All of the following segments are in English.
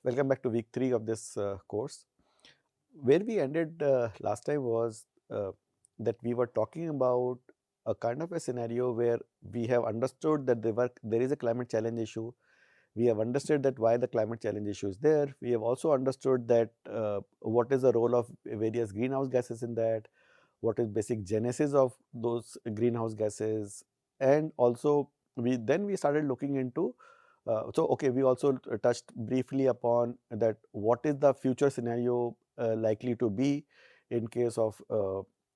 Welcome back to week 3 of this course. Where we ended last time was that we were talking about a kind of a scenario where we have understood that there is a climate challenge issue. We have understood that why the climate challenge issue is there. We have also understood that what is the role of various greenhouse gases in that, what is basic genesis of those greenhouse gases, and also we started looking into we also touched briefly upon that what is the future scenario likely to be in case of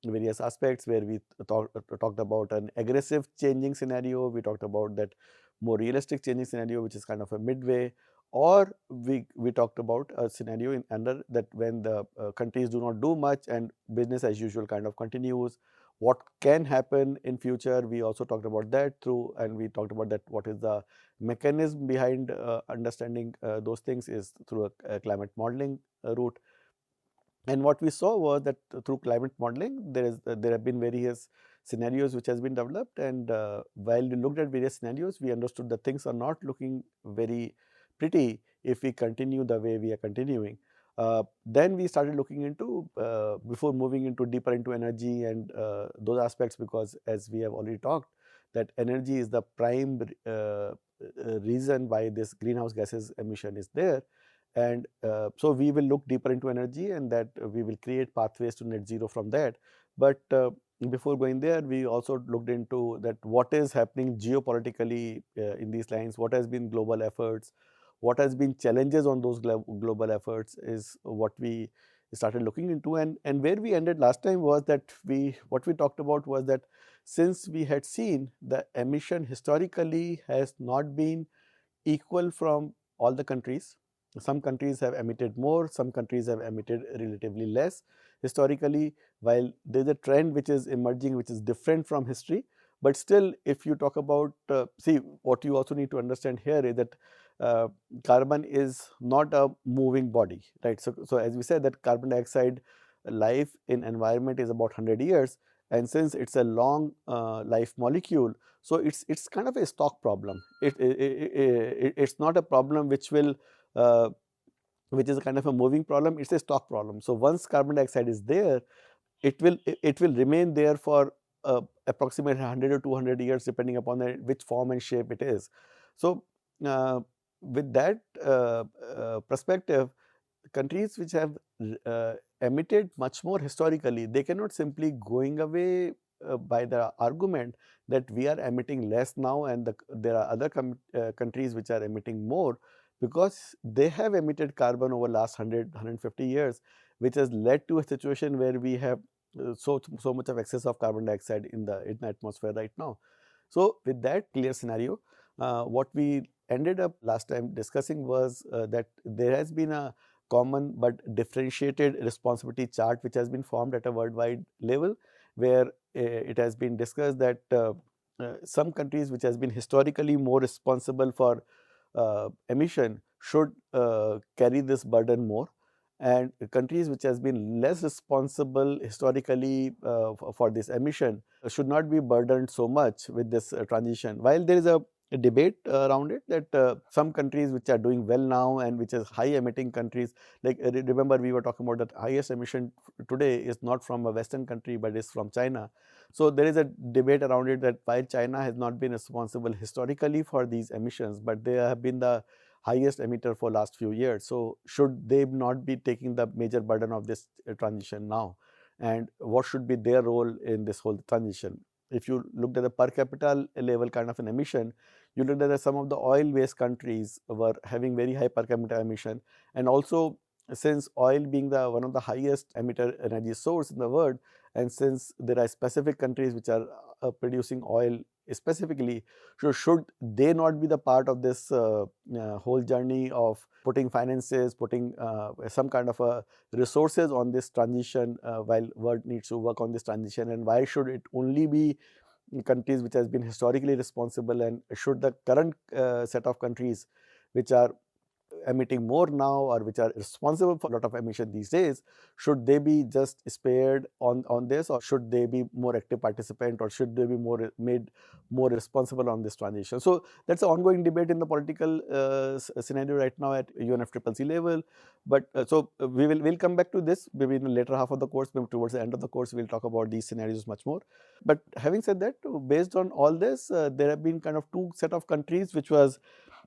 various aspects where we talked about an aggressive changing scenario. We talked about that more realistic changing scenario, which is kind of a midway, or we talked about a scenario in under that when the countries do not do much and business as usual kind of continues. What can happen in future, we also talked about that through, and we talked about that what is the mechanism behind understanding those things is through a climate modeling route. And what we saw was that through climate modeling, there have been various scenarios which has been developed, and while we looked at various scenarios, we understood that things are not looking very pretty if we continue the way we are continuing. Then we started looking into before moving into deeper into energy and those aspects, because as we have already talked, that energy is the prime reason why this greenhouse gases emission is there. And so we will look deeper into energy, and that we will create pathways to net zero from that. But before going there, we also looked into that what is happening geopolitically in these lines, what has been global efforts, what has been challenges on those global efforts is what we started looking into. And where we ended last time was that what we talked about was that since we had seen the emission historically has not been equal from all the countries. Some countries have emitted more, some countries have emitted relatively less historically, while there is a trend which is emerging which is different from history. But still, if you talk about, see, what you also need to understand here is that uh, carbon is not a moving body, right? So as we said, that carbon dioxide life in environment is about 100 years, and since it's a long life molecule, so it's kind of a stock problem. It's not a problem which is a kind of a moving problem. It's a stock problem. So once carbon dioxide is there, it will remain there for approximately 100 or 200 years, depending upon which form and shape it is. So with that perspective, countries which have emitted much more historically, they cannot simply going away by the argument that we are emitting less now and there are other countries which are emitting more, because they have emitted carbon over last 150 years, which has led to a situation where we have so much of excess of carbon dioxide in the atmosphere right now. So with that clear scenario, what we ended up last time discussing was that there has been a common but differentiated responsibility chart which has been formed at a worldwide level, where it has been discussed that some countries which has been historically more responsible for emission should carry this burden more, and countries which has been less responsible historically for this emission should not be burdened so much with this transition. While there is a debate around it, that some countries which are doing well now and which is high emitting countries, like remember we were talking about that highest emission today is not from a western country but is from China. So there is a debate around it that while China has not been responsible historically for these emissions, but they have been the highest emitter for last few years. So should they not be taking the major burden of this transition now, and what should be their role in this whole transition? If you looked at the per capita level kind of an emission, you looked at some of the oil based countries were having very high per capita emission, and also since oil being the one of the highest emitter energy source in the world, and since there are specific countries which are producing oil specifically, so should they not be the part of this whole journey of putting finances, putting some kind of a resources on this transition, while world needs to work on this transition? And why should it only be countries which has been historically responsible, and should the current set of countries which are emitting more now or which are responsible for a lot of emission these days, should they be just spared on this, or should they be more active participant, or should they be made more responsible on this transition? So that's an ongoing debate in the political scenario right now at UNFCCC level. But we'll come back to this maybe in the later half of the course. Maybe towards the end of the course we'll talk about these scenarios much more. But having said that, based on all this, there have been kind of two set of countries which was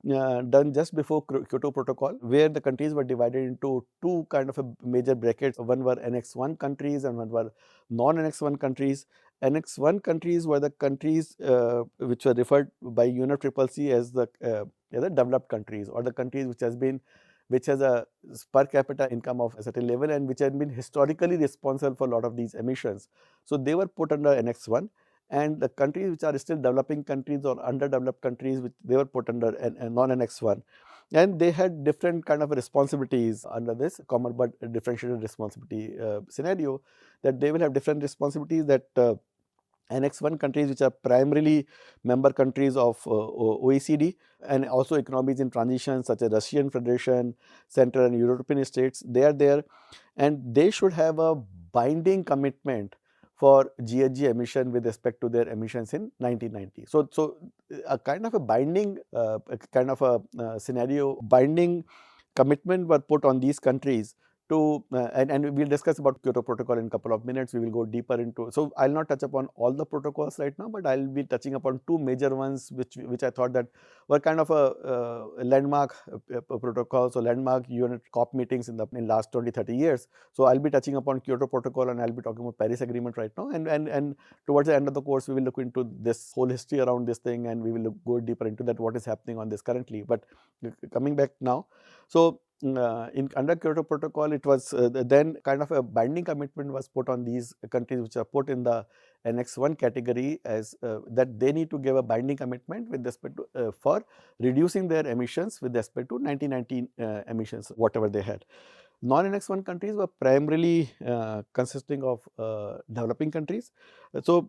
done just before Kyoto Protocol, where the countries were divided into two kind of a major brackets. One were Annex 1 countries and one were non-Annex 1 countries. Annex 1 countries were the countries which were referred by UNFCCC as the developed countries, or the countries which has a per capita income of a certain level and which had been historically responsible for a lot of these emissions. So they were put under Annex 1. And the countries which are still developing countries or underdeveloped countries, which they were put under a non-Annex 1, and they had different kind of responsibilities under this common but differentiated responsibility scenario, that they will have different responsibilities. That Annex 1 countries, which are primarily member countries of OECD, and also economies in transition such as Russian Federation, Central and European states, they are there, and they should have a binding commitment for GHG emission with respect to their emissions in 1990. So a kind of a binding scenario, binding commitment were put on these countries to and we'll discuss about Kyoto Protocol in a couple of minutes. We will go deeper into, so I'll not touch upon all the protocols right now, but I'll be touching upon two major ones which I thought that were kind of a landmark protocols or landmark UN COP meetings in last 20-30 years. So I'll be touching upon Kyoto Protocol and I'll be talking about Paris Agreement right now, and towards the end of the course we will look into this whole history around this thing, and we will go deeper into that, what is happening on this currently. But coming back now, so in under Kyoto Protocol, it was then kind of a binding commitment was put on these countries which are put in the Annex 1 category, as that they need to give a binding commitment with respect to for reducing their emissions with respect to 1990 emissions, whatever they had. Non-Annex 1 countries were primarily consisting of developing countries. So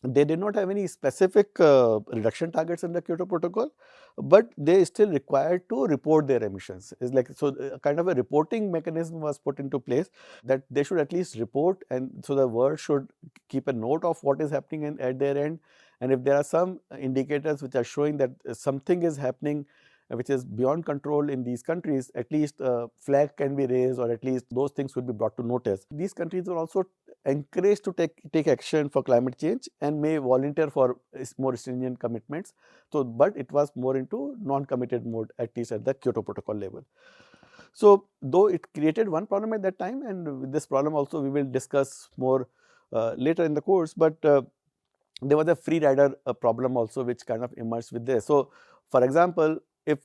they did not have any specific reduction targets in the Kyoto Protocol, but they still required to report their emissions. It's like, so kind of a reporting mechanism was put into place, that they should at least report, and so the world should keep a note of what is happening at their end. And if there are some indicators which are showing that something is happening which is beyond control in these countries, at least a flag can be raised, or at least those things will be brought to notice. These countries were also encouraged to take action for climate change and may volunteer for more stringent commitments. So, but it was more into non-committed mode, at least at the Kyoto Protocol level. So, though it created one problem at that time, and with this problem also we will discuss more later in the course, but there was a free rider problem also which kind of emerged with this. So, for example, if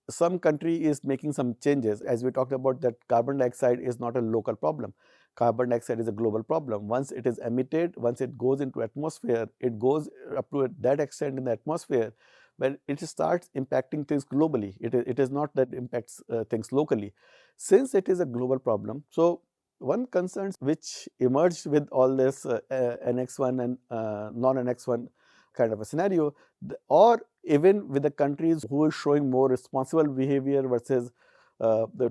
some country is making some changes, as we talked about, that carbon dioxide is not a local problem. Carbon dioxide is a global problem. Once it is emitted, once it goes into atmosphere, it goes up to that extent in the atmosphere where it starts impacting things globally. It is not that it impacts things locally. Since it is a global problem, so one concern which emerged with all this Annex 1 and non-Annex 1 kind of a scenario, or even with the countries who are showing more responsible behavior versus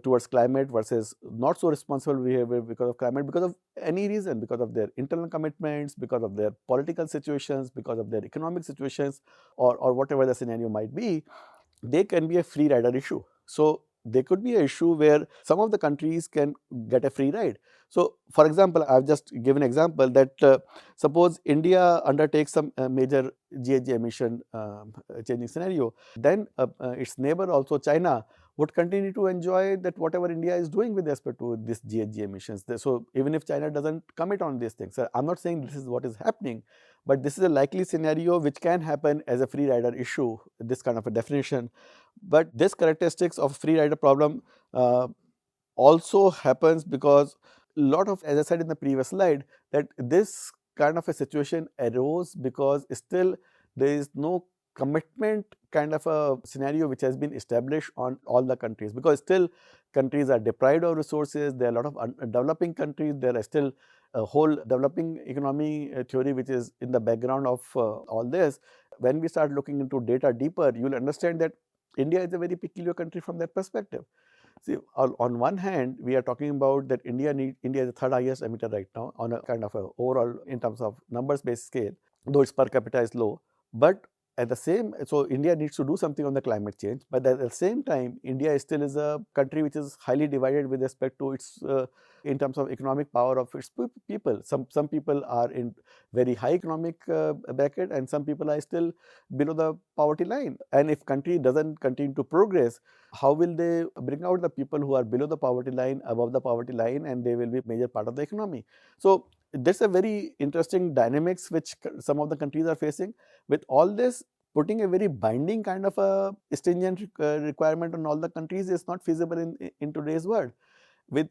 towards climate versus not so responsible behavior because of climate, because of any reason, because of their internal commitments, because of their political situations, because of their economic situations, or whatever the scenario might be, they can be a free rider issue. So there could be an issue where some of the countries can get a free ride. So, for example, I've just given an example that suppose India undertakes some major GHG emission changing scenario, then its neighbor also China would continue to enjoy that whatever India is doing with respect to this GHG emissions. So even if China doesn't commit on these things, I'm not saying this is what is happening, but this is a likely scenario which can happen as a free rider issue, this kind of a definition. But this characteristics of free rider problem also happens because a lot of, as I said in the previous slide, that this kind of a situation arose because still there is no commitment kind of a scenario which has been established on all the countries, because still countries are deprived of resources. There are a lot of developing countries. There are still a whole developing economy theory which is in the background of all this. When we start looking into data deeper, you will understand that India is a very peculiar country from that perspective. See, on one hand, we are talking about that India is the third highest emitter right now on a kind of a overall in terms of numbers based scale, though its per capita is low. But at the same, so India needs to do something on the climate change. But at the same time, India still is a country which is highly divided with respect to its in terms of economic power of its people. Some people are in very high economic bracket, and some people are still below the poverty line. And if country doesn't continue to progress, how will they bring out the people who are below the poverty line, above the poverty line, and they will be a major part of the economy? So there's a very interesting dynamics which some of the countries are facing. With all this, putting a very binding kind of a stringent requirement on all the countries is not feasible in today's world. With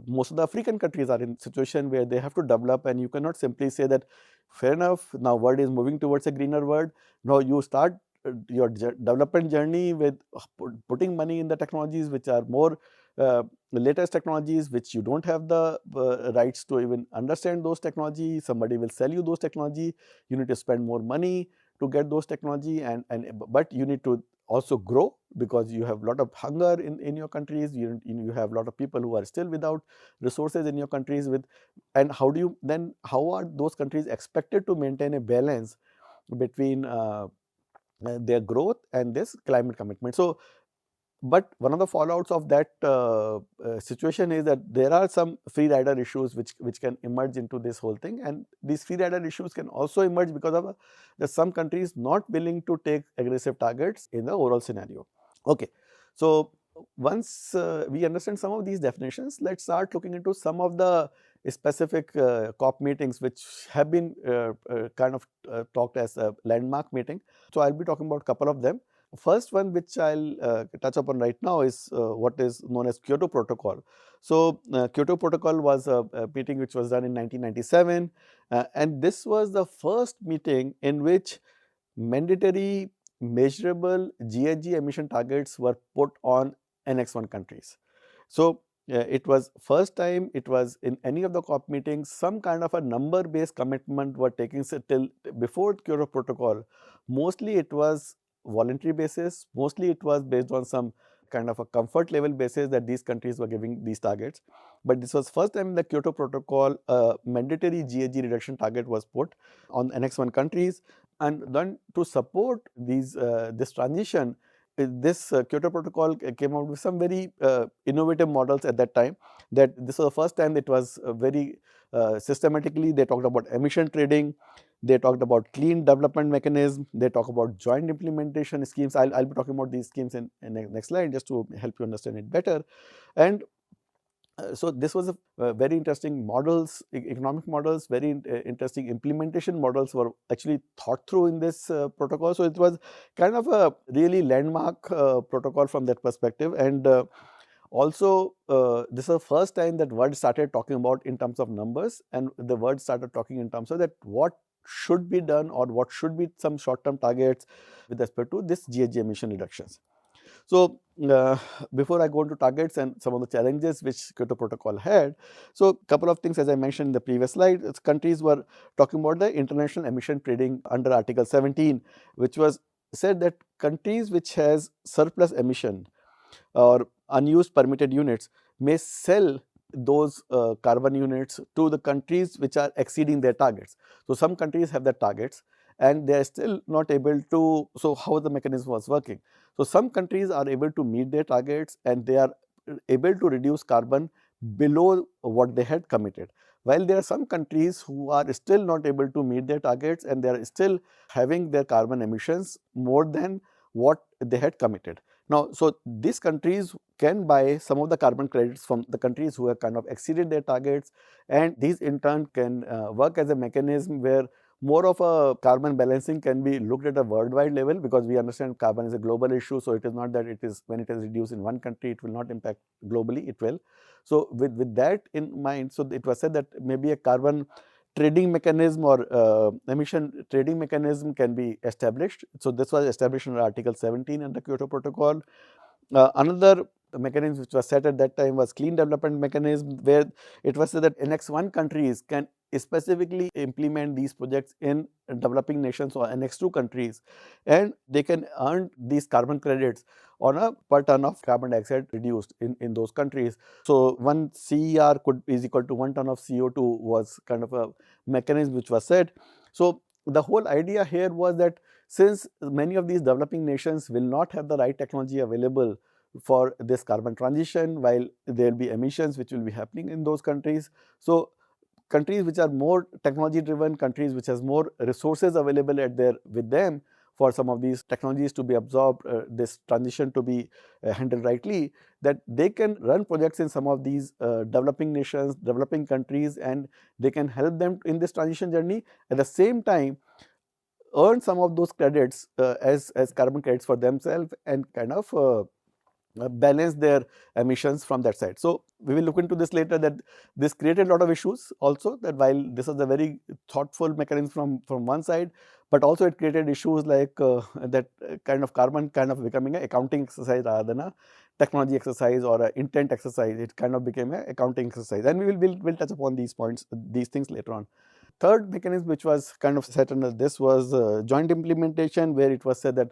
most of the African countries are in situation where they have to develop, and you cannot simply say that fair enough, now world is moving towards a greener world. Now you start your development journey with putting money in the technologies which are more the latest technologies, which you don't have the rights to even understand those technology. Somebody will sell you those technology. You need to spend more money to get those technology, but you need to also grow, because you have a lot of hunger in your countries. You have a lot of people who are still without resources in your countries. And how are those countries expected to maintain a balance between their growth and this climate commitment? So, but one of the fallouts of that situation is that there are some free rider issues which can emerge into this whole thing, and these free rider issues can also emerge because of that some countries not willing to take aggressive targets in the overall scenario. Okay, so once we understand some of these definitions, let's start looking into some of the specific COP meetings which have been kind of talked as a landmark meeting. So I'll be talking about a couple of them. First one which I'll touch upon right now is what is known as Kyoto Protocol. So Kyoto Protocol was a meeting which was done in 1997, and this was the first meeting in which mandatory measurable GHG emission targets were put on Annex 1 countries. So it was first time it was in any of the COP meetings some kind of a number based commitment were taking. So till before Kyoto Protocol, mostly it was voluntary basis, mostly it was based on some kind of a comfort level basis that these countries were giving these targets. But this was first time the Kyoto Protocol mandatory GHG reduction target was put on Annex 1 countries. And then to support this transition, this Kyoto Protocol came out with some very innovative models at that time. That this was the first time it was very systematically they talked about emission trading, they talked about clean development mechanism, they talk about joint implementation schemes. I'll be talking about these schemes in next slide just to help you understand it better. And so this was a very interesting models, economic models, very interesting implementation models were actually thought through in this protocol. So it was kind of a really landmark protocol from that perspective. And also this is the first time that world started talking about in terms of numbers, and the world started talking in terms of that what should be done or what should be some short-term targets with respect to this GHG emission reductions. So before I go into targets and some of the challenges which Kyoto Protocol had, so a couple of things as I mentioned in the previous slide, countries were talking about the international emission trading under Article 17, which was said that countries which has surplus emission or unused permitted units may sell those carbon units to the countries which are exceeding their targets. So some countries have their targets and they are still not able to, so how the mechanism was working. So some countries are able to meet their targets and they are able to reduce carbon below what they had committed, while there are some countries who are still not able to meet their targets and they are still having their carbon emissions more than what they had committed. Now, so these countries can buy some of the carbon credits from the countries who have kind of exceeded their targets, and these in turn can work as a mechanism where more of a carbon balancing can be looked at a worldwide level, because we understand carbon is a global issue. So it is not that it is when it is reduced in one country, it will not impact globally, it will. So with that in mind, so it was said that maybe a carbon trading mechanism or emission trading mechanism can be established. So this was established under Article 17 in the Kyoto Protocol. Another The mechanism which was set at that time was clean development mechanism, where it was said that Annex 1 countries can specifically implement these projects in developing nations or Annex 2 countries, and they can earn these carbon credits on a per ton of carbon dioxide reduced in those countries. So 1 CER is equal to 1 ton of CO2 was kind of a mechanism which was set. So the whole idea here was that since many of these developing nations will not have the right technology available for this carbon transition, while there will be emissions which will be happening in those countries. So countries which are more technology driven, countries which has more resources available at their with them for some of these technologies to be absorbed, this transition to be handled rightly, that they can run projects in some of these developing nations, developing countries, and they can help them in this transition journey. At the same time, earn some of those credits as carbon credits for themselves, and kind of balance their emissions from that side. So we will look into this later, that this created a lot of issues also, that while this is a very thoughtful mechanism from one side, but also it created issues like that kind of carbon kind of becoming an accounting exercise rather than a technology exercise or an intent exercise. It kind of became an accounting exercise, and we'll touch upon these points, these things later on. Third mechanism which was kind of set under this was joint implementation, where it was said that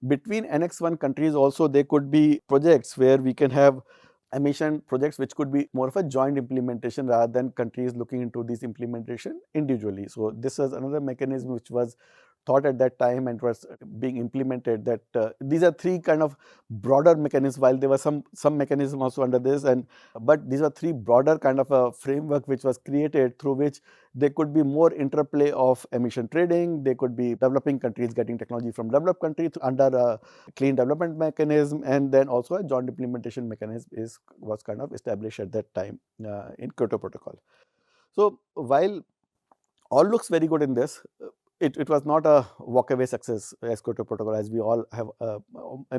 between Annex 1 countries also there could be projects where we can have emission projects which could be more of a joint implementation rather than countries looking into this implementation individually. So this was another mechanism which was thought at that time and was being implemented, that these are three kind of broader mechanisms, while there was some mechanism also under this, and but these are three broader kind of a framework which was created through which there could be more interplay of emission trading. They could be developing countries getting technology from developed countries under a clean development mechanism, and then also a joint implementation mechanism was kind of established at that time in Kyoto Protocol. So while all looks very good in this, it was not a walkaway success as Kyoto Protocol, as we all have,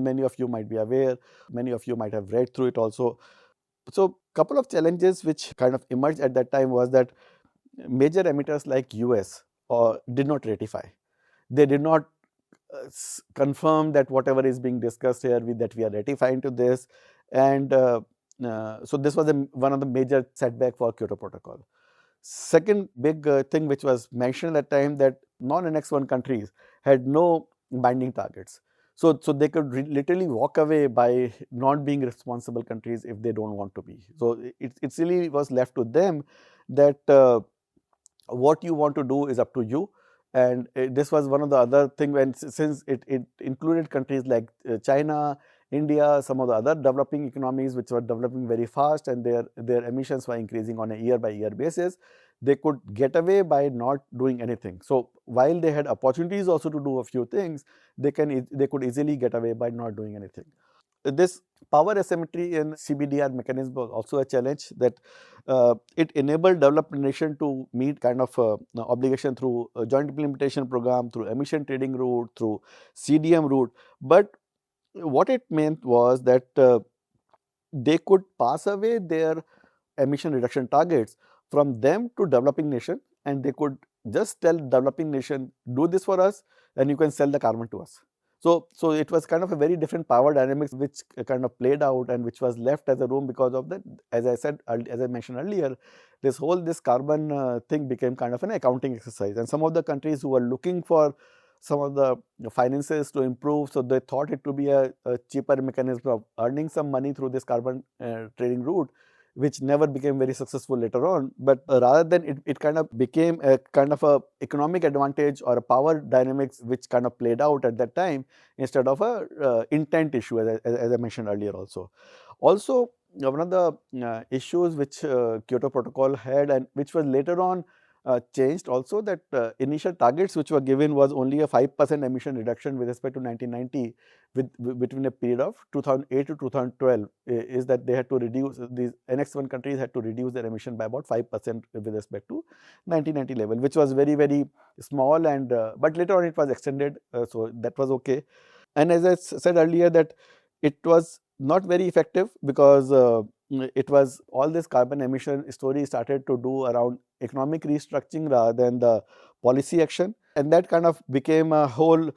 many of you might be aware, many of you might have read through it also. So couple of challenges which kind of emerged at that time was that major emitters like US did not ratify. They did not confirm that whatever is being discussed here, that we are ratifying to this, and so this was one of the major setback for Kyoto Protocol. Second big thing which was mentioned at that time, that non-Annex 1 countries had no binding targets. So they could literally walk away by not being responsible countries if they don't want to be. So it really was left to them that what you want to do is up to you. And this was one of the other thing, when since it included countries like China, India, some of the other developing economies which were developing very fast, and their emissions were increasing on a year by year basis, they could get away by not doing anything. So while they had opportunities also to do a few things, they could easily get away by not doing anything. This power asymmetry in CBDR mechanism was also a challenge, that it enabled developed nation to meet kind of obligation through a joint implementation program, through emission trading route, through CDM route. But what it meant was that they could pass away their emission reduction targets from them to developing nation, and they could just tell developing nation, do this for us and you can sell the carbon to us. So it was kind of a very different power dynamics which kind of played out, and which was left as a room because of that. As I mentioned earlier, this carbon thing became kind of an accounting exercise, and some of the countries who were looking for some of the finances to improve, so they thought it to be a cheaper mechanism of earning some money through this carbon trading route, which never became very successful later on. But rather than it kind of became a kind of a economic advantage or a power dynamics which kind of played out at that time, instead of a intent issue, as I mentioned earlier also. Also, one of the issues which Kyoto Protocol had, and which was later on changed also, that initial targets which were given was only a 5% emission reduction with respect to 1990, between a period of 2008 to 2012, is that they had to reduce, these Annex 1 countries had to reduce their emission by about 5% with respect to 1990 level, which was very, very small, and but later on it was extended, so that was okay. And as I said earlier, that it was not very effective, because it was all this carbon emission story started to do around economic restructuring rather than the policy action, and that kind of became a whole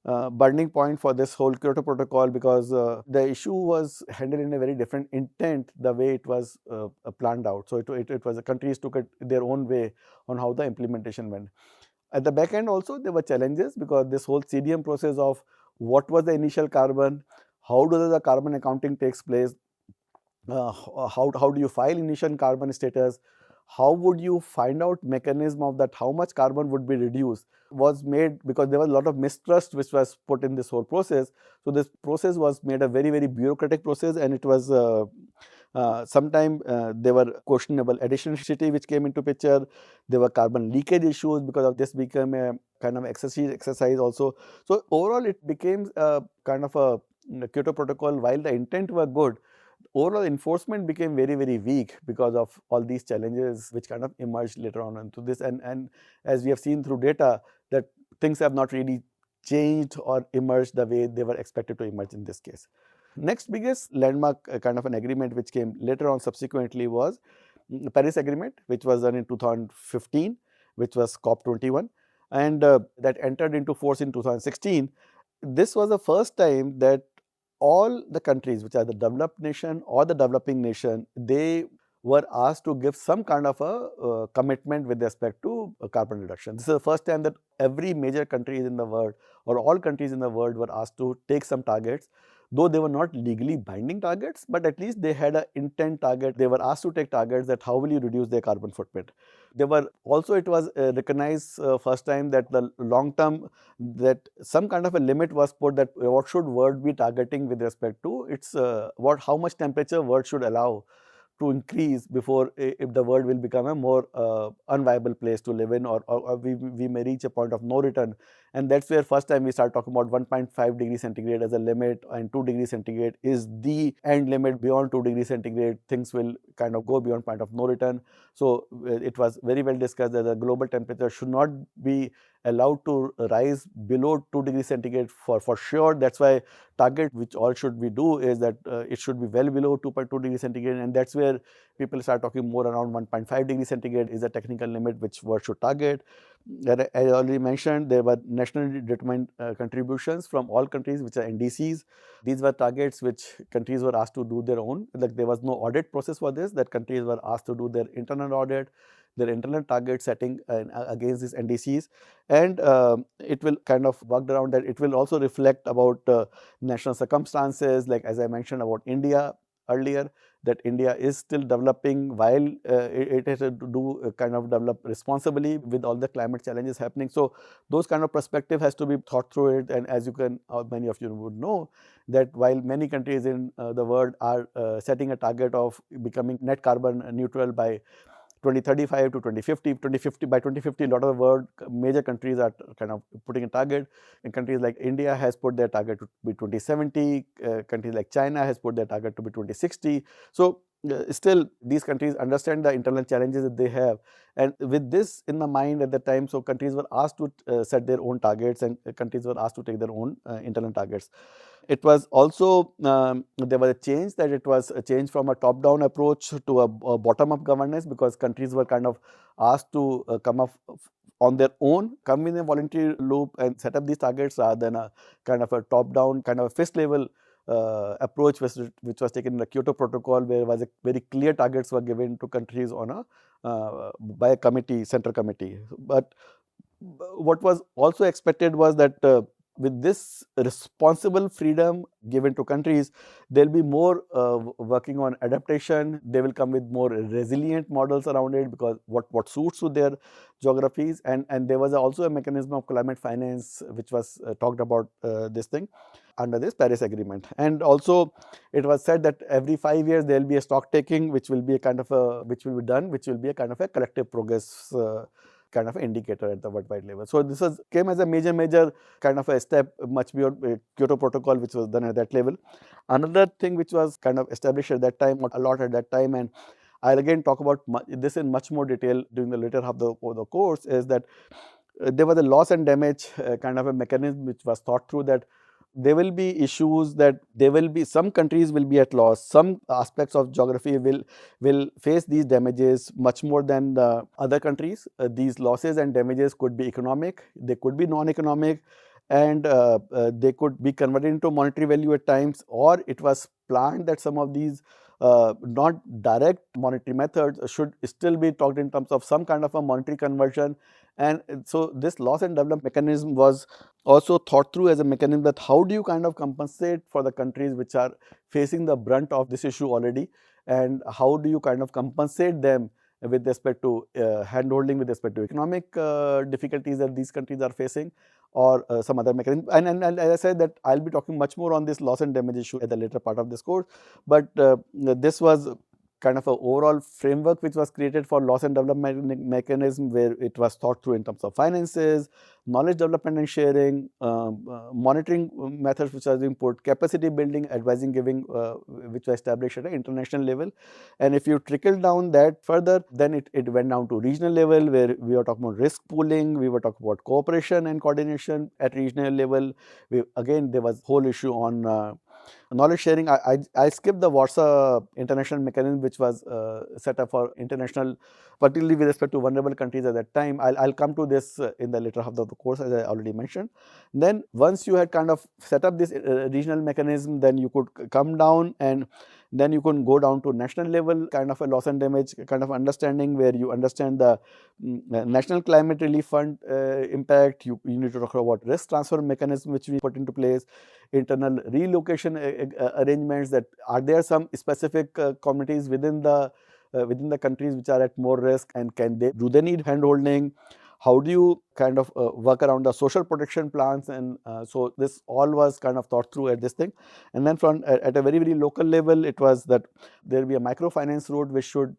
burning point for this whole Kyoto Protocol, because the issue was handled in a very different intent the way it was planned out. So it was the countries took it their own way on how the implementation went. At the back end also there were challenges, because this whole CDM process of what was the initial carbon, how does the carbon accounting takes place, how do you file initial carbon status, how would you find out mechanism of that how much carbon would be reduced, was made because there was a lot of mistrust which was put in this whole process. So this process was made a very bureaucratic process, and it was sometimes there were questionable additionality which came into picture. There were carbon leakage issues because of this, became a kind of exercise also. So overall it became a kind of a Kyoto Protocol. While the intent were good, overall enforcement became very weak because of all these challenges which kind of emerged later on into this. And as we have seen through data, that things have not really changed or emerged the way they were expected to emerge in this case. Next biggest landmark kind of an agreement which came later on subsequently was the Paris Agreement, which was done in 2015, which was COP21, and that entered into force in 2016. This was the first time that all the countries which are the developed nation or the developing nation, they were asked to give some kind of a commitment with respect to carbon reduction. This is the first time that every major country in the world, or all countries in the world, were asked to take some targets. Though they were not legally binding targets, but at least they had an intent target. They were asked to take targets that how will you reduce their carbon footprint. They were also, it was recognized first time that the long term, that some kind of a limit was put that what should world be targeting with respect to its how much temperature world should allow to increase before if the world will become a more unviable place to live in, or we may reach a point of no return. And that's where first time we start talking about 1.5 degrees centigrade as a limit, and 2 degrees centigrade is the end limit. Beyond 2 degrees centigrade things will kind of go beyond point of no return. So it was very well discussed that the global temperature should not be allowed to rise below 2 degrees centigrade for sure. That's why target which all should we do is that it should be well below 2.2 degrees centigrade, and that's where people start talking more around 1.5 degrees centigrade is a technical limit which world should target. As I already mentioned, there were nationally determined contributions from all countries, which are NDCs. These were targets which countries were asked to do their own. Like there was no audit process for this, that countries were asked to do their internal audit, their internal target setting against these NDCs. And it will kind of work around that. It will also reflect about national circumstances, like as I mentioned about India earlier, that India is still developing while it has to do kind of develop responsibly with all the climate challenges happening. So those kind of perspective has to be thought through it. And as you can, many of you would know, that while many countries in the world are setting a target of becoming net carbon neutral by 2035 to 2050. By 2050, a lot of the world major countries are kind of putting a target. And countries like India has put their target to be 2070. Countries like China has put their target to be 2060. So still these countries understand the internal challenges that they have, and with this in the mind at the time, so countries were asked to set their own targets, and countries were asked to take their own internal targets. It was also there was a change, that it was a change from a top-down approach to a bottom-up governance, because countries were kind of asked to come up on their own, come in a voluntary loop and set up these targets, rather than a kind of a top-down kind of a fist level approach which was taken in the Kyoto Protocol, where was a very clear targets were given to countries on a by a committee, central committee. But what was also expected was that with this responsible freedom given to countries, they'll be more working on adaptation. They will come with more resilient models around it, because what suits to their geographies. And there was also a mechanism of climate finance which was talked about this thing under this Paris Agreement. And also it was said that every 5 years there will be a stock taking, which will be a kind of a which will be done, which will be a kind of a collective progress kind of indicator at the worldwide level. So this came as a major kind of a step much beyond Kyoto Protocol, which was done at that level. Another thing which was kind of established at that time, a lot at that time, and I'll again talk about this in much more detail during the later half of the course, is that there was a loss and damage kind of a mechanism which was thought through, that there will be issues, that there will be some countries will be at loss, some aspects of geography will face these damages much more than the other countries. These losses and damages could be economic, they could be non-economic, and they could be converted into monetary value at times, or it was planned that some of these not direct monetary methods should still be talked in terms of some kind of a monetary conversion. And so this loss and development mechanism was also thought through as a mechanism that how do you kind of compensate for the countries which are facing the brunt of this issue already, and how do you kind of compensate them with respect to handholding with respect to economic difficulties that these countries are facing, or some other mechanism. And as I said, that I'll be talking much more on this loss and damage issue at the later part of this course. But this was kind of an overall framework which was created for loss and development mechanism, where it was thought through in terms of finances, knowledge development and sharing, monitoring methods which are being put, capacity building, advising, giving, which were established at an international level. And if you trickle down that further, then it went down to regional level, where we were talking about risk pooling, we were talking about cooperation and coordination at regional level. Again, there was whole issue on knowledge sharing. I skipped the Warsaw International Mechanism, which was set up for international, particularly with respect to vulnerable countries at that time. I'll come to this in the later half of the course, as I already mentioned. Then once you had kind of set up this regional mechanism, then you could come down, and then you can go down to national level, kind of a loss and damage kind of understanding, where you understand the National Climate Relief Fund impact. You need to talk about risk transfer mechanism which we put into place, internal relocation arrangements, that are there some specific communities within the countries which are at more risk, and do they need handholding? How do you kind of work around the social protection plans? And so this all was kind of thought through at this thing. And then from at a very, very local level, it was that there will be a microfinance route which should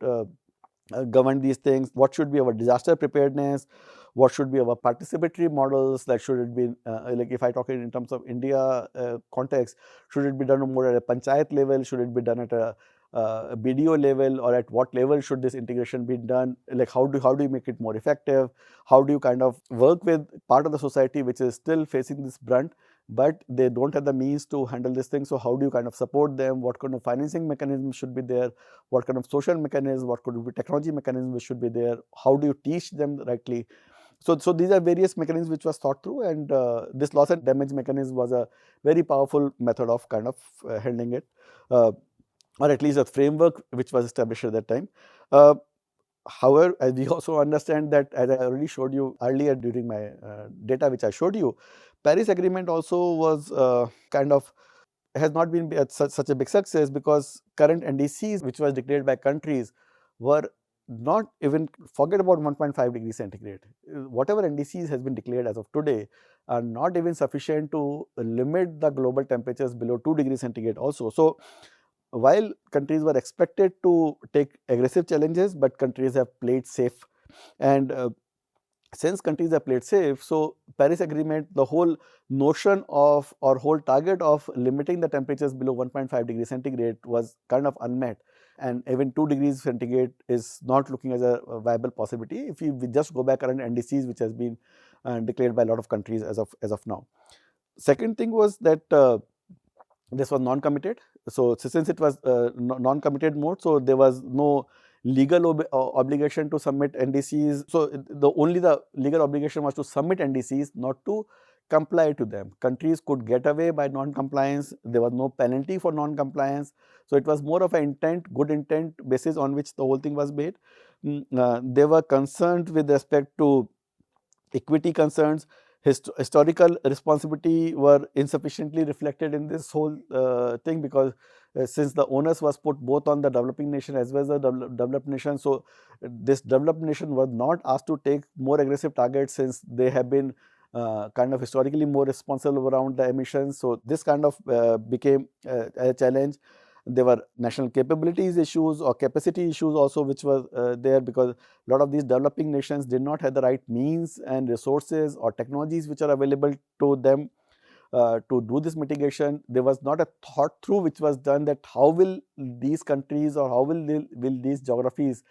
govern these things. What should be our disaster preparedness? What should be our participatory models? Like, should it be like, if I talk in terms of India context, should it be done more at a panchayat level? Should it be done at a BDO level, or at what level should this integration be done? Like, how do you make it more effective? How do you kind of work with part of the society which is still facing this brunt, but they don't have the means to handle this thing? So how do you kind of support them? What kind of financing mechanism should be there? What kind of social mechanism? What could be technology mechanism which should be there? How do you teach them rightly? So these are various mechanisms which was thought through, and this loss and damage mechanism was a very powerful method of kind of handling it, or at least a framework which was established at that time. Uh, However, as we also understand that, as I already showed you earlier during my data which I showed you, Paris Agreement also was kind of has not been such a big success, because current NDCs which was declared by countries were not even, forget about 1.5 degrees centigrade. Whatever NDCs has been declared as of today are not even sufficient to limit the global temperatures below 2 degrees centigrade also. So while countries were expected to take aggressive challenges, but countries have played safe. And since countries have played safe, so Paris Agreement, the whole notion of, or whole target of limiting the temperatures below 1.5 degrees centigrade was kind of unmet. And even 2 degrees centigrade is not looking as a viable possibility if we just go back current NDCs, which has been declared by a lot of countries as of now. Second thing was that this was non-committed. So since it was non-committed mode, so there was no legal obligation to submit NDCs. So the legal obligation was to submit NDCs, not to comply to them. Countries could get away by non-compliance. There was no penalty for non-compliance. So it was more of an intent, good intent basis on which the whole thing was made. They were concerned with respect to equity concerns. Historical responsibility were insufficiently reflected in this whole thing, because since the onus was put both on the developing nation as well as the developed nation, so this developed nation was not asked to take more aggressive targets, since they have been kind of historically more responsible around the emissions. So this kind of became a challenge. There were national capabilities issues or capacity issues also, which were there, because a lot of these developing nations did not have the right means and resources or technologies which are available to them to do this mitigation. There was not a thought through which was done that how will these countries, or how will these geographies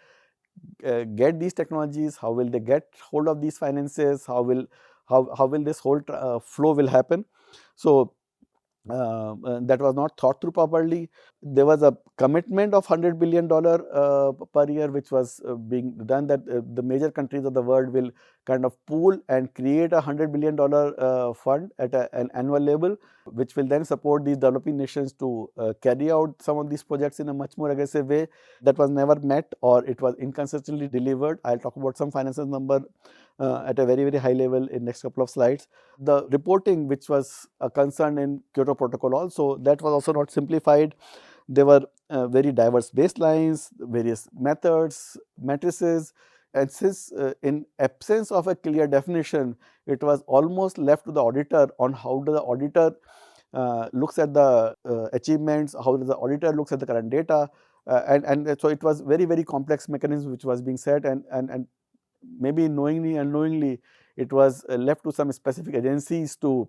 get these technologies, how will they get hold of these finances, how will this whole flow will happen. So that was not thought through properly. There was a commitment of $100 billion per year, which was being done, that the major countries of the world will kind of pool and create $100 billion fund at an annual level, which will then support these developing nations to carry out some of these projects in a much more aggressive way. That was never met, or it was inconsistently delivered. I'll talk about some finances number at a very high level in next couple of slides. The reporting, which was a concern in Kyoto Protocol also, that was also not simplified. There were very diverse baselines, various methods, matrices, and since in absence of a clear definition, it was almost left to the auditor on how the auditor looks at the achievements, how does the auditor looks at the current data, and so it was very complex mechanism which was being set, and maybe knowingly, unknowingly, it was left to some specific agencies to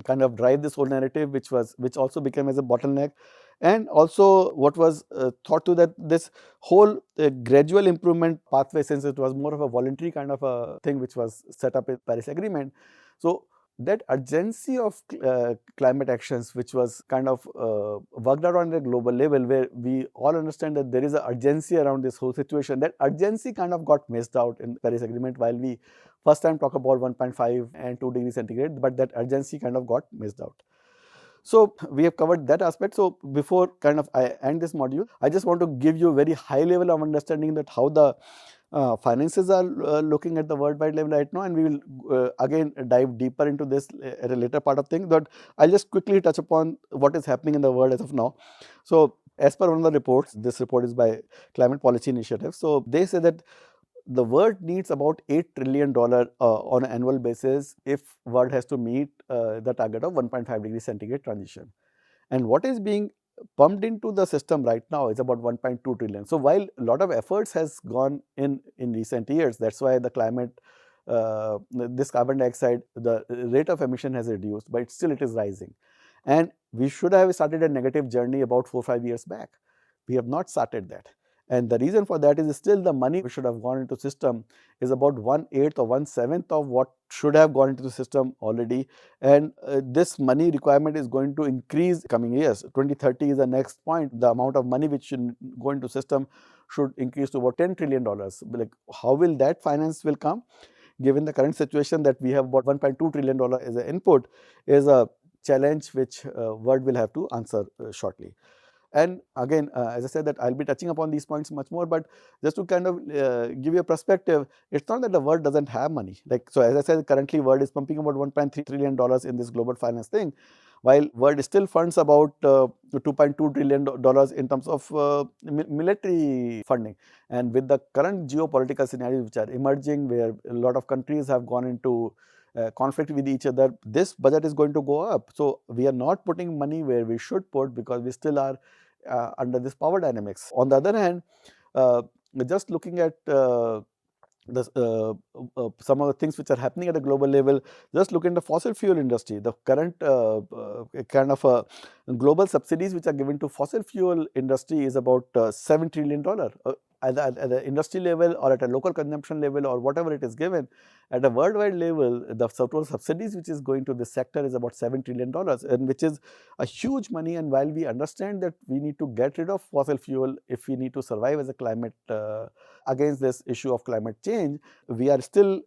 kind of drive this whole narrative, which also became as a bottleneck. And also what was thought to, that this whole gradual improvement pathway, since it was more of a voluntary kind of a thing which was set up in Paris Agreement, so that urgency of climate actions, which was kind of worked out on a global level, where we all understand that there is an urgency around this whole situation, that urgency kind of got missed out in Paris Agreement, while we first time talk about 1.5 and 2 degrees centigrade, but that urgency kind of got missed out. So we have covered that aspect. So before kind of I end this module, I just want to give you a very high level of understanding that how the finances are looking at the worldwide level right now, and we will again dive deeper into this at a later part of things. But I'll just quickly touch upon what is happening in the world as of now. So as per one of the reports, this report is by Climate Policy Initiative. So they say that the world needs about $8 trillion on an annual basis if world has to meet the target of 1.5 degree centigrade transition. And what is being pumped into the system right now is about 1.2 trillion. So while a lot of efforts has gone in recent years, that's why the climate, this carbon dioxide, the rate of emission has reduced, but still it is rising. And we should have started a negative journey about 4-5 years back. We have not started that. And the reason for that is still the money which should have gone into system is about 1/8 or 1/7 of what should have gone into the system already. And this money requirement is going to increase coming years. 2030 is the next point. The amount of money which should go into system should increase to about $10 trillion. Like, how will that finance will come? Given the current situation that we have about $1.2 trillion as an input, is a challenge which world will have to answer shortly. And again, as I said, that I'll be touching upon these points much more, but just to kind of give you a perspective, it's not that the world doesn't have money. Like, so as I said, currently world is pumping about $1.3 trillion in this global finance thing, while world still funds about $2.2 trillion in terms of military funding. And with the current geopolitical scenarios which are emerging, where a lot of countries have gone into conflict with each other, this budget is going to go up. So we are not putting money where we should put, because we still are under this power dynamics. On the other hand, just looking at some of the things which are happening at a global level, just look at the fossil fuel industry. The current kind of global subsidies which are given to fossil fuel industry is about $7 trillion. At the industry level, or at a local consumption level, or whatever it is given, at a worldwide level, the total subsidies which is going to this sector is about $7 trillion, and which is a huge money. And while we understand that we need to get rid of fossil fuel if we need to survive as a climate against this issue of climate change, we are still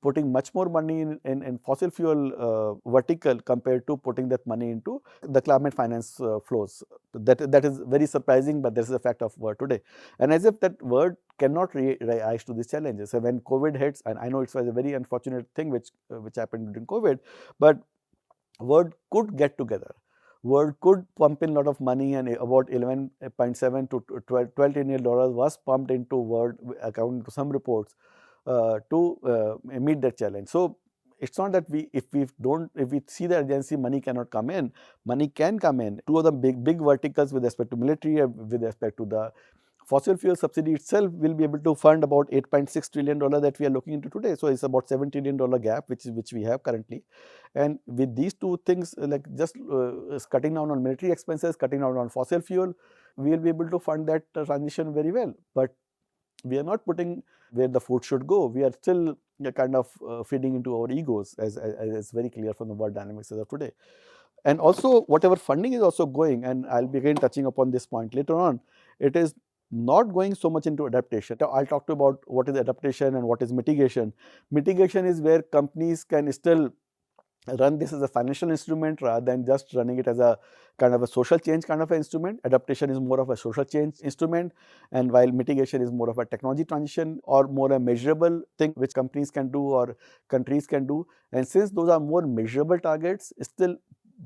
putting much more money in fossil fuel vertical compared to putting that money into the climate finance flows. That is very surprising, but this is a fact of world today. And as if that world cannot rise to these challenges. So when COVID hits, and I know it was a very unfortunate thing which happened during COVID, but world could get together. World could pump in a lot of money, and about 11.7 to $12 trillion was pumped into world, according to some reports, to meet that challenge. So it's not that if we see the urgency, money cannot come in. Money can come in. Two of the big verticals with respect to military, with respect to the fossil fuel subsidy itself, will be able to fund about $8.6 trillion that we are looking into today. So it's about $7 trillion gap which we have currently. And with these two things, like just cutting down on military expenses, cutting down on fossil fuel, we will be able to fund that transition very well. But we are not putting where the food should go. We are still kind of feeding into our egos, as very clear from the world dynamics as of today. And also whatever funding is also going, and I'll be again touching upon this point later on, it is not going so much into adaptation. I'll talk to you about what is adaptation and what is mitigation. Mitigation is where companies can still run this as a financial instrument rather than just running it as a kind of a social change kind of an instrument. Adaptation is more of a social change instrument, and while mitigation is more of a technology transition or more a measurable thing which companies can do or countries can do. And since those are more measurable targets, still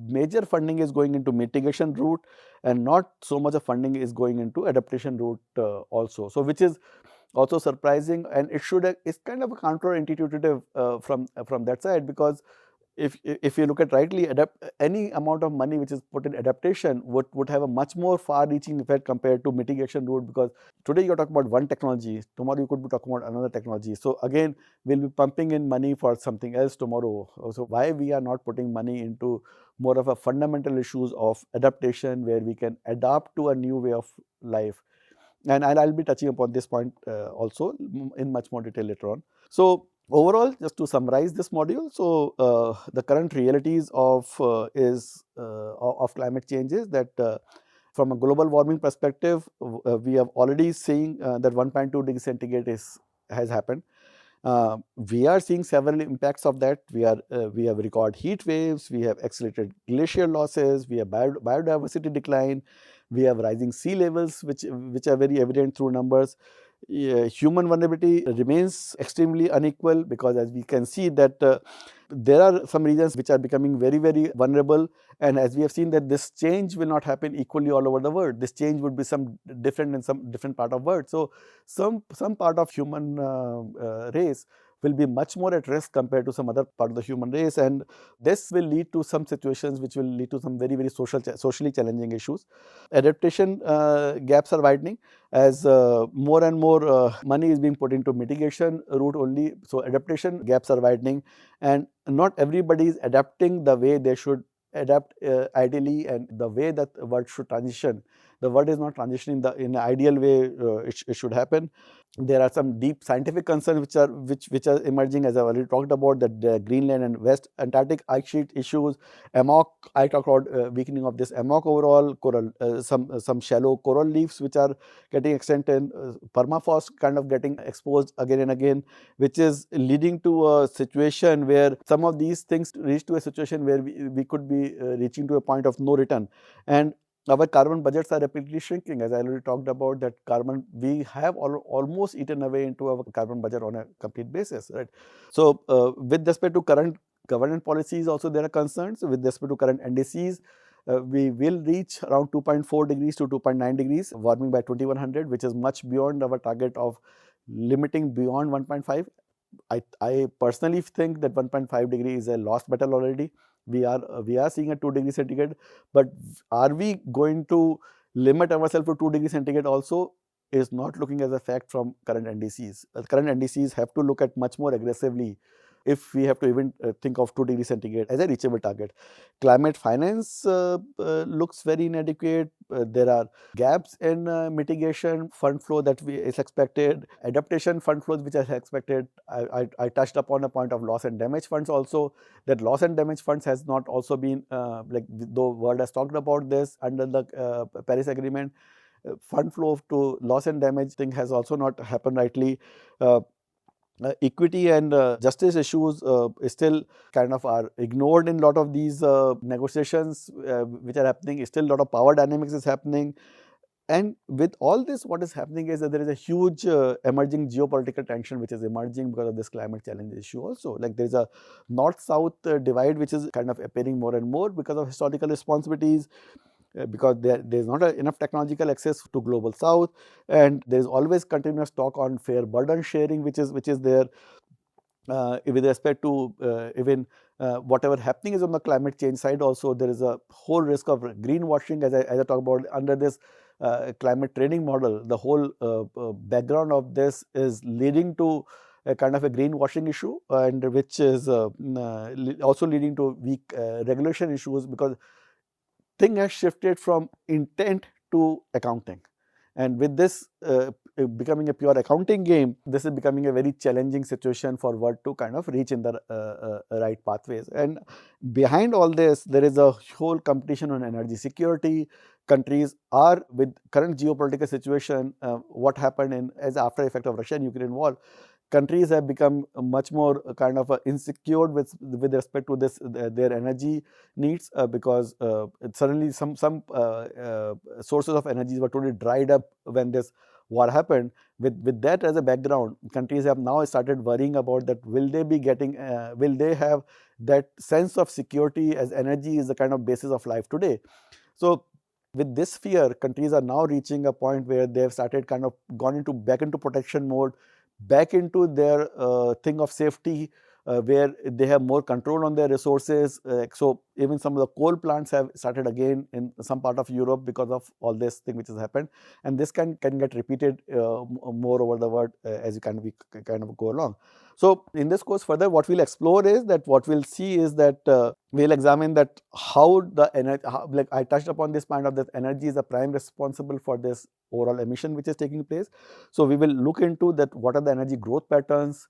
major funding is going into mitigation route and not so much of funding is going into adaptation route also. So which is also surprising, and it's kind of a counterintuitive from that side, because if you look at rightly, any amount of money which is put in adaptation would have a much more far-reaching effect compared to mitigation route, because today you're talking about one technology, tomorrow you could be talking about another technology. So again, we'll be pumping in money for something else tomorrow. So why we are not putting money into more of a fundamental issues of adaptation where we can adapt to a new way of life? And I'll be touching upon this point also in much more detail later on. So overall, just to summarize this module, so the current realities of climate change is that from a global warming perspective, we have already seen that 1.2 degree centigrade has happened. We are seeing several impacts of that. We have record heat waves, we have accelerated glacier losses, we have biodiversity decline, we have rising sea levels, which are very evident through numbers. Human vulnerability remains extremely unequal, because as we can see that there are some regions which are becoming very, very vulnerable, and as we have seen that this change will not happen equally all over the world. This change would be some different in some different part of world. So some part of human race will be much more at risk compared to some other part of the human race, and this will lead to some situations which will lead to some very, very socially challenging issues. Adaptation gaps are widening as more and more money is being put into mitigation route only. So adaptation gaps are widening, and not everybody is adapting the way they should adapt ideally, and the way that the world should transition. The world is not transitioning in the ideal way it should happen. There are some deep scientific concerns which are emerging, as I already talked about, that the Greenland and West Antarctic ice sheet issues, amok. I talked about weakening of this amok overall, coral, some shallow coral reefs which are getting extended, permafrost kind of getting exposed again and again, which is leading to a situation where some of these things reach to a situation where we could be reaching to a point of no return. And our carbon budgets are rapidly shrinking. As I already talked about, that carbon, we have almost eaten away into our carbon budget on a complete basis, right? So with respect to current government policies also there are concerns. With respect to current NDCs, we will reach around 2.4 degrees to 2.9 degrees warming by 2100, which is much beyond our target of limiting beyond 1.5. I personally think that 1.5 degree is a lost battle already. We are seeing a 2 degree centigrade, but are we going to limit ourselves to 2 degree centigrade also, is not looking as a fact from current NDCs. Current NDCs have to look at much more aggressively if we have to even think of 2 degree centigrade as a reachable target. Climate finance looks very inadequate. There are gaps in mitigation fund flow that is expected, adaptation fund flows which are expected. I touched upon a point of loss and damage funds also, that loss and damage funds has not also been, like the world has talked about this under the Paris Agreement, fund flow to loss and damage thing has also not happened rightly. Equity and justice issues still kind of are ignored in a lot of these negotiations which are happening. Still a lot of power dynamics is happening. And with all this, what is happening is that there is a huge emerging geopolitical tension which is emerging because of this climate challenge issue also. Like there is a north-south divide which is kind of appearing more and more because of historical responsibilities, because there is not enough technological access to global south, and there is always continuous talk on fair burden sharing which is there. With respect to even whatever happening is on the climate change side also, there is a whole risk of greenwashing, as I talk about under this climate trading model. The whole background of this is leading to a kind of a greenwashing issue, and which is also leading to weak regulation issues, because thing has shifted from intent to accounting. And with this, becoming a pure accounting game, this is becoming a very challenging situation for world to kind of reach in the right pathways. And behind all this, there is a whole competition on energy security. Countries are, with current geopolitical situation, what happened in as after effect of Russia and Ukraine war, countries have become much more kind of insecure with respect to this their energy needs, because suddenly some sources of energy were totally dried up when this war happened. With that as a background, countries have now started worrying about that, will they be getting will they have that sense of security, as energy is the kind of basis of life today. So with this fear, countries are now reaching a point where they have started kind of gone into back into protection mode, back into their thing of safety, where they have more control on their resources. So even some of the coal plants have started again in some part of Europe because of all this thing which has happened, and this can get repeated more over the world as you kind of go along. So in this course further, what we'll explore is that, what we'll see is that we'll examine that how the energy, like I touched upon this point of that energy is the prime responsible for this overall emission which is taking place. So we will look into that, what are the energy growth patterns,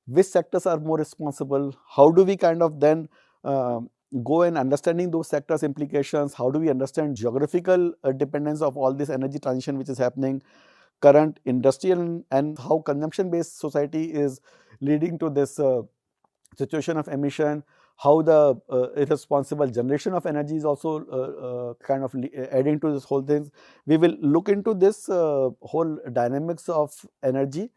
which sectors are more responsible, how do we kind of then go and understanding those sectors implications, how do we understand geographical dependence of all this energy transition which is happening, current industrial and how consumption based society is leading to this situation of emission, how the irresponsible generation of energy is also kind of adding to this whole thing. We will look into this whole dynamics of energy,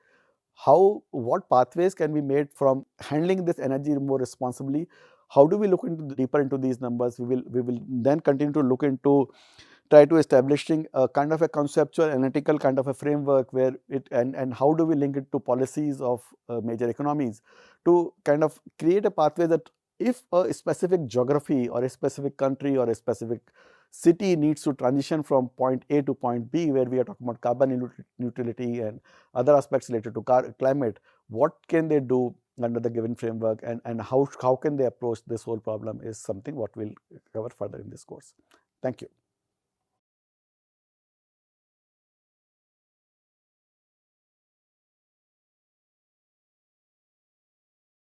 how, what pathways can be made from handling this energy more responsibly, how do we look into deeper into these numbers. We will then continue to look into, try to establishing a kind of a conceptual analytical kind of a framework where it, and how do we link it to policies of major economies to kind of create a pathway that if a specific geography or a specific country or a specific city needs to transition from point A to point B, where we are talking about carbon neutrality and other aspects related to climate, what can they do under the given framework, and how can they approach this whole problem is something what we'll cover further in this course. Thank you.